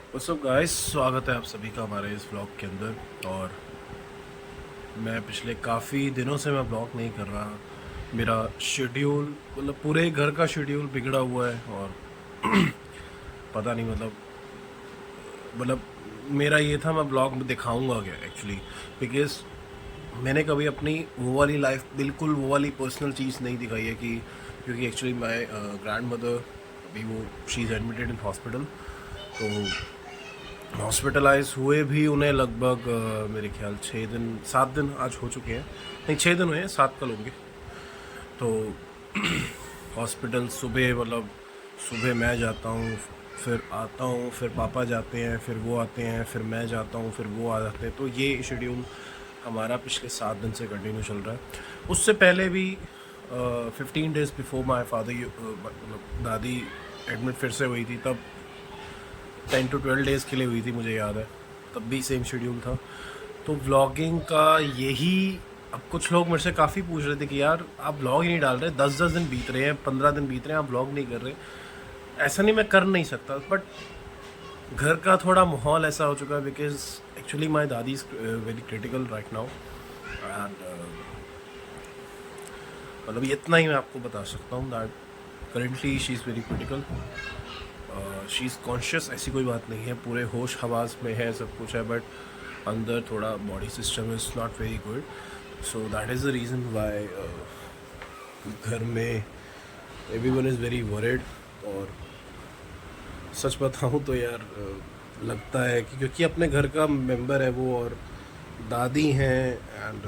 What's up guys, स्वागत है आप सभी का हमारे इस व्लॉग के अंदर। और मैं पिछले काफ़ी दिनों से मैं व्लॉग नहीं कर रहा। मेरा शेड्यूल मतलब पूरे घर का शेड्यूल बिगड़ा हुआ है। और पता नहीं मतलब मेरा ये था, मैं ब्लॉग में दिखाऊंगा क्या एक्चुअली, बिकॉज मैंने कभी अपनी वो वाली लाइफ, बिल्कुल वो वाली पर्सनल चीज़ नहीं दिखाई है कि क्योंकि एक्चुअली माई ग्रैंड मदर अभी वो she is admitted in hospital. तो हॉस्पिटलाइज हुए भी उन्हें लगभग मेरे ख्याल 6 दिन 7 दिन आज हो चुके हैं। नहीं, 6 दिन हुए हैं, 7 कल होंगे। तो हॉस्पिटल सुबह मतलब सुबह मैं जाता हूँ, फिर आता हूँ, फिर पापा जाते हैं, फिर वो आते हैं, फिर मैं जाता हूँ, फिर वो आ जाते हैं। तो ये शेड्यूल हमारा पिछले 7 दिन से कंटिन्यू चल रहा है। उससे पहले भी 15 डेज बिफोर माई फादर मतलब दादी एडमिट फिर से हुई थी, तब 10 to 12 डेज़ के लिए हुई थी, मुझे याद है। तब भी सेम शेड्यूल था। तो व्लॉगिंग का यही, अब कुछ लोग मेरे से काफ़ी पूछ रहे थे कि यार आप व्लॉग ही नहीं डाल रहे, 10-10 दिन बीत रहे हैं, 15 दिन बीत रहे हैं, आप व्लॉग नहीं कर रहे। ऐसा नहीं, मैं कर नहीं सकता, बट घर का थोड़ा माहौल ऐसा हो चुका है बिकॉज एक्चुअली माई दादी is very critical right now. And मतलब इतना ही मैं आपको बता सकता हूँ that currently she is very critical. She is conscious, ऐसी कोई बात नहीं है, पूरे होश हवास में है, सब कुछ है, बट अंदर थोड़ा body system is not very good. So that is the reason why घर में एवरीवन इज़ वेरी वरिड। और सच बताऊँ तो यार लगता है कि क्योंकि अपने घर का मेंबर है वो, और दादी हैं, एंड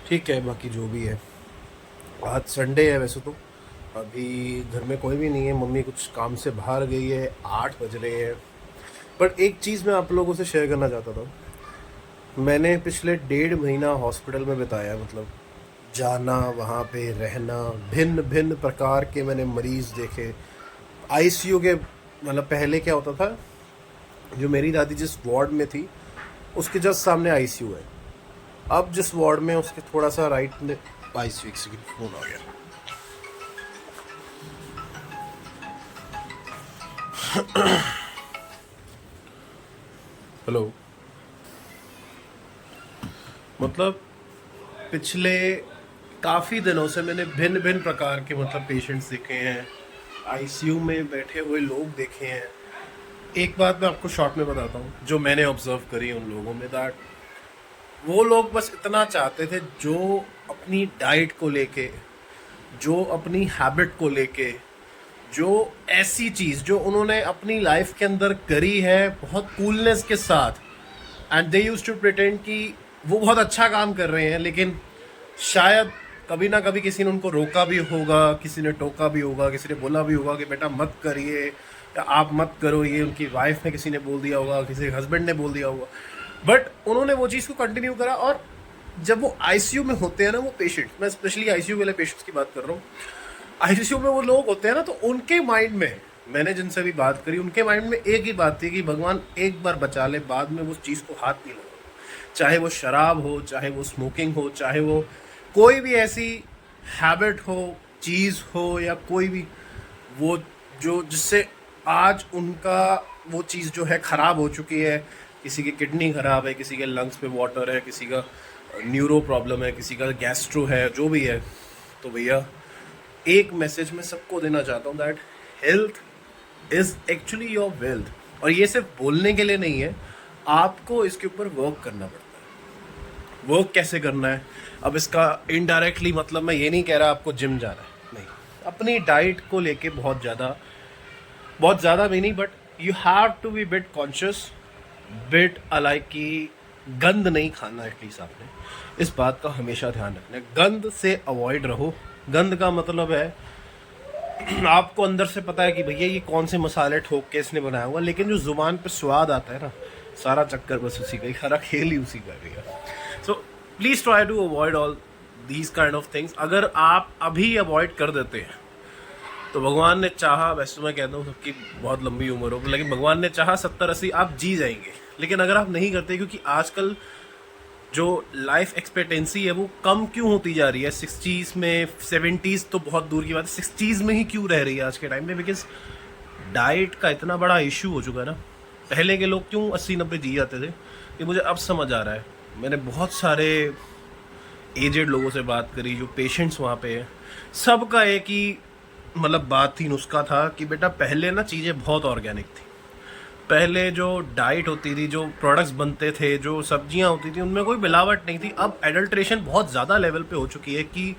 ठीक है, बाकी जो भी है। आज संडे है वैसे तो, अभी घर में कोई भी नहीं है, मम्मी कुछ काम से बाहर गई है, 8 बज रहे हैं। बट एक चीज़ मैं आप लोगों से शेयर करना चाहता था। मैंने पिछले 1.5 महीना हॉस्पिटल में बिताया, मतलब जाना, वहाँ पे रहना, भिन्न भिन्न प्रकार के मैंने मरीज देखे। आईसीयू के, मतलब पहले क्या होता था, जो मेरी दादी जिस वार्ड में थी उसके जस्ट सामने आईसीयू है। अब जिस वार्ड में, उसके थोड़ा सा राइट में आईसीयू, एक सेकंड फोन आ गया। हेलो। मतलब पिछले काफ़ी दिनों से मैंने भिन्न भिन्न प्रकार के मतलब पेशेंट्स देखे हैं, आईसीयू में बैठे हुए लोग देखे हैं। एक बात मैं आपको शॉर्ट में बताता हूँ जो मैंने ऑब्जर्व करी उन लोगों में, दैट वो लोग बस इतना चाहते थे, जो अपनी डाइट को लेके, जो अपनी हैबिट को लेके, जो ऐसी चीज़ जो उन्होंने अपनी लाइफ के अंदर करी है बहुत कूलनेस के साथ, and they used to pretend कि वो बहुत अच्छा काम कर रहे हैं, लेकिन शायद कभी ना कभी किसी ने उनको रोका भी होगा, किसी ने टोका भी होगा, किसी ने बोला भी होगा कि बेटा मत करिए या आप मत करो, ये उनकी वाइफ ने किसी ने बोल दिया होगा, किसी हस्बैंड ने बोल दिया होगा, बट उन्होंने वो चीज़ को कंटिन्यू करा। और जब वो आईसीयू में होते हैं ना, वो पेशेंट, मैं स्पेशली आईसीयू वाले पेशेंट्स की बात कर रहा हूँ, आईसीयू में वो लोग होते हैं ना, तो उनके माइंड में, मैंने जिनसे भी बात करी, उनके माइंड में एक ही बात थी कि भगवान एक बार बचा ले, बाद में उस चीज़ को हाथ नहीं लगाओ। चाहे वो शराब हो, चाहे वो स्मोकिंग हो, चाहे वो कोई भी ऐसी हैबिट हो, चीज़ हो, या कोई भी वो जो जिससे आज उनका वो चीज़ जो है ख़राब हो चुकी है। किसी की किडनी ख़राब है, किसी के लंग्स में वाटर है, किसी का न्यूरो प्रॉब्लम है, किसी का गैस्ट्रो है, जो भी है। तो भैया एक मैसेज मैं सबको देना चाहता हूँ, that health is actually your wealth. और ये सिर्फ बोलने के लिए नहीं है, आपको इसके ऊपर वर्क करना पड़ता है। वर्क कैसे करना है, अब इसका इनडायरेक्टली मतलब मैं ये नहीं कह रहा आपको जिम जाना है, नहीं। अपनी डाइट को लेके बहुत ज़्यादा भी नहीं, but you have to be bit conscious, bit alike कि गंद नहीं खाना एटलीस्ट आपने। इस बात का हमेशा ध्यान रखना है, गंद से अवॉइड रहो। गंद का मतलब है आपको अंदर से पता है कि भैया ये कौन से मसाले ठोक के इसने बनाया हुआ, लेकिन जो जुबान पे स्वाद आता है ना, सारा चक्कर बस उसी का, सारा खेल ही उसी का है। So please try to avoid all these kind of things. अगर आप अभी अवॉइड कर देते हैं तो भगवान ने चाहा, वैसे तो मैं कहता हूँ सबकी बहुत लंबी उम्र हो, लेकिन भगवान ने चाहा 70-80 आप जी जाएंगे। लेकिन अगर आप नहीं करते, क्योंकि आजकल जो लाइफ एक्सपेक्टेंसी है वो कम क्यों होती जा रही है, 60s में, 70s तो बहुत दूर की बात है, 60s में ही क्यों रह रही है आज के टाइम में, बिकॉज डाइट का इतना बड़ा इशू हो चुका है ना। पहले के लोग क्यों 80-90 जी जाते थे, ये मुझे अब समझ आ रहा है। मैंने बहुत सारे एजेड लोगों से बात करी, जो पेशेंट्स वहाँ पे हैं, सबका एक ही मतलब बात थी, नुस्खा था कि बेटा पहले ना चीज़ें बहुत ऑर्गेनिक थी। पहले जो डाइट होती थी, जो प्रोडक्ट्स बनते थे, जो सब्जियां होती थी, उनमें कोई मिलावट नहीं थी। अब एडल्ट्रेशन बहुत ज़्यादा लेवल पे हो चुकी है कि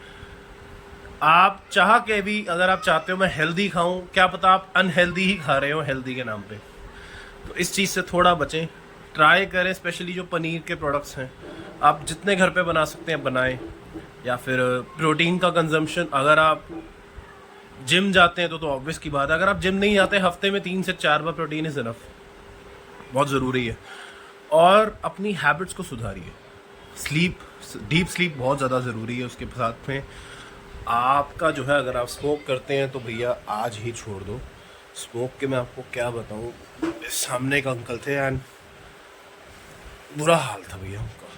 आप चाह के भी अगर आप चाहते हो मैं हेल्दी खाऊं, क्या पता आप अनहेल्दी ही खा रहे हो हेल्दी के नाम पे। तो इस चीज़ से थोड़ा बचें, ट्राई करें। स्पेशली जो पनीर के प्रोडक्ट्स हैं, आप जितने घर पे बना सकते हैं बनाएं। या फिर प्रोटीन का कंजम्पशन, अगर आप जिम जाते हैं तो ऑब्वियस की बात है। अगर आप जिम नहीं जाते, हफ्ते में 3 से 4 बार प्रोटीन इज इनफ, बहुत ज़रूरी है। और अपनी हैबिट्स को सुधारिए। स्लीप, डीप स्लीप बहुत ज़्यादा ज़रूरी है। उसके साथ में आपका जो है, अगर आप स्मोक करते हैं तो भैया आज ही छोड़ दो। स्मोक के मैं आपको क्या बताऊं, सामने का अंकल थे एंड बुरा हाल था भैया उनका।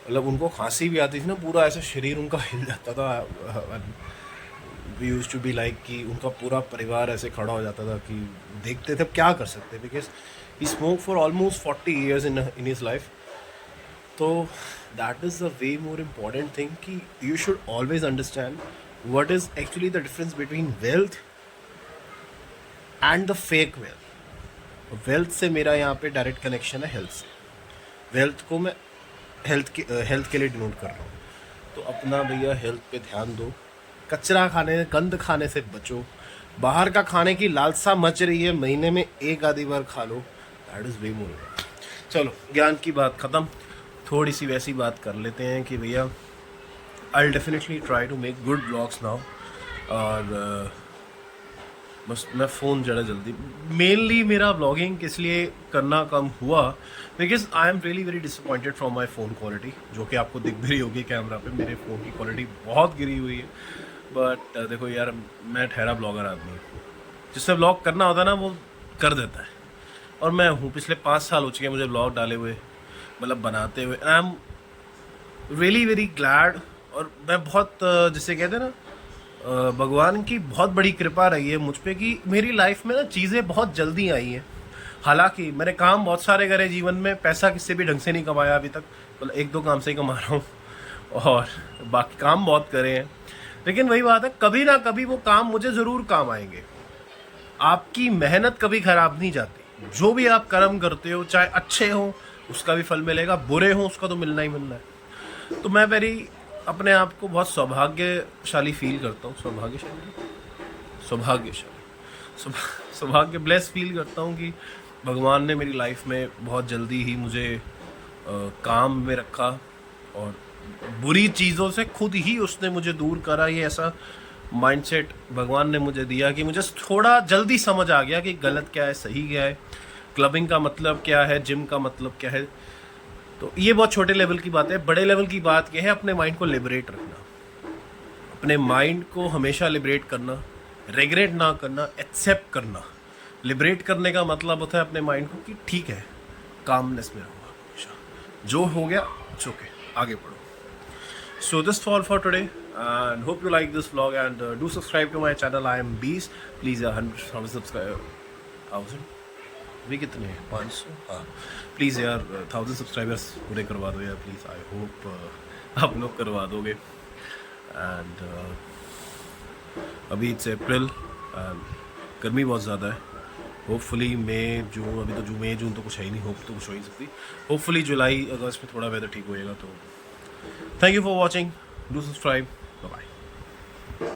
मतलब उनको खांसी भी आती थी ना, पूरा ऐसा शरीर उनका हिल जाता था। We used to be like कि उनका पूरा परिवार ऐसे खड़ा हो जाता था कि देखते थे अब क्या कर सकते, because he smoke for almost 40 years in his life. तो that is the way more important thing कि you should always understand what is actually the difference between wealth and the fake wealth. Wealth से मेरा यहाँ पे direct connection है health से। Wealth को मैं हेल्थ के लिए डिनोट कर रहा हूँ। तो अपना भैया हेल्थ पे ध्यान दो। कचरा खाने, गंद खाने से बचो। बाहर का खाने की लालसा मच रही है, महीने में एक आधी बार खा लो, दैट इज़ वे मोर। चलो, ज्ञान की बात ख़त्म, थोड़ी सी वैसी बात कर लेते हैं कि भैया I will definitely try to make good blogs now. और बस मैं फ़ोन जरा जल्दी, मेनली मेरा ब्लॉगिंग किस लिए करना कम हुआ, because I am really very disappointed from my phone quality, जो कि आपको दिख भी रही होगी कैमरा पे। मेरे फ़ोन की क्वालिटी बहुत गिरी हुई है। बट देखो यार, मैं ठहरा ब्लॉगर आदमी, जिससे ब्लॉग करना होता है ना वो कर देता है। और मैं हूँ, पिछले 5 साल हो चुके हैं मुझे ब्लॉग डाले हुए, मतलब बनाते हुए। I am really very glad. और मैं बहुत जिसे कहते हैं ना, भगवान की बहुत बड़ी कृपा रही है मुझ पे कि मेरी लाइफ में ना चीज़ें बहुत जल्दी आई हैं। हालांकि मैंने काम बहुत सारे करे जीवन में, पैसा किससे भी ढंग से नहीं कमाया अभी तक, मतलब 1-2 काम से ही कमा रहा हूँ, और बाकी काम बहुत करे हैं। लेकिन वही बात है, कभी ना कभी वो काम मुझे ज़रूर काम आएंगे। आपकी मेहनत कभी ख़राब नहीं जाती। जो भी आप कर्म करते हो, चाहे अच्छे हो उसका भी फल मिलेगा, बुरे हो उसका तो मिलना ही मिलना है। तो मैं मेरी अपने आप को बहुत सौभाग्यशाली फील करता हूँ। सौभाग्य ब्लेस फील करता हूँ कि भगवान ने मेरी लाइफ में बहुत जल्दी ही मुझे काम में रखा, और बुरी चीज़ों से खुद ही उसने मुझे दूर करा। ये ऐसा माइंडसेट भगवान ने मुझे दिया कि मुझे थोड़ा जल्दी समझ आ गया कि गलत क्या है, सही क्या है, क्लबिंग का मतलब क्या है, जिम का मतलब क्या है। तो ये बहुत छोटे लेवल की बात है। बड़े लेवल की बात यह है अपने माइंड को लिबरेट रखना, अपने माइंड को हमेशा लिबरेट करना, रिग्रेट ना करना, एक्सेप्ट करना। लिबरेट करने का मतलब होता है अपने माइंड को कि ठीक है, कामनेस में रहूँगा हमेशा, जो हो गया इट्स ओके, आगे बढ़ो। So this all for today, and hope you like this vlog, and do subscribe to my channel. I am Beast. Please 100 subscribe, 1000 भी कितने हैं, 500, हाँ प्लीज़ यार 1000 सब्सक्राइबर्स पूरे करवा दो यार प्लीज़। आई होप आप लोग करवा दोगे। एंड अभी इट्स अप्रैल एंड गर्मी बहुत ज़्यादा है। होपफुली मई जून, अभी तो मई जून तो कुछ है ही नहीं, होप तो कुछ हो ही नहीं सकती। होपफुली जुलाई अगस्त में थोड़ा वेदर ठीक हो जाएगा। तो thank you for watching. Do subscribe. Bye bye.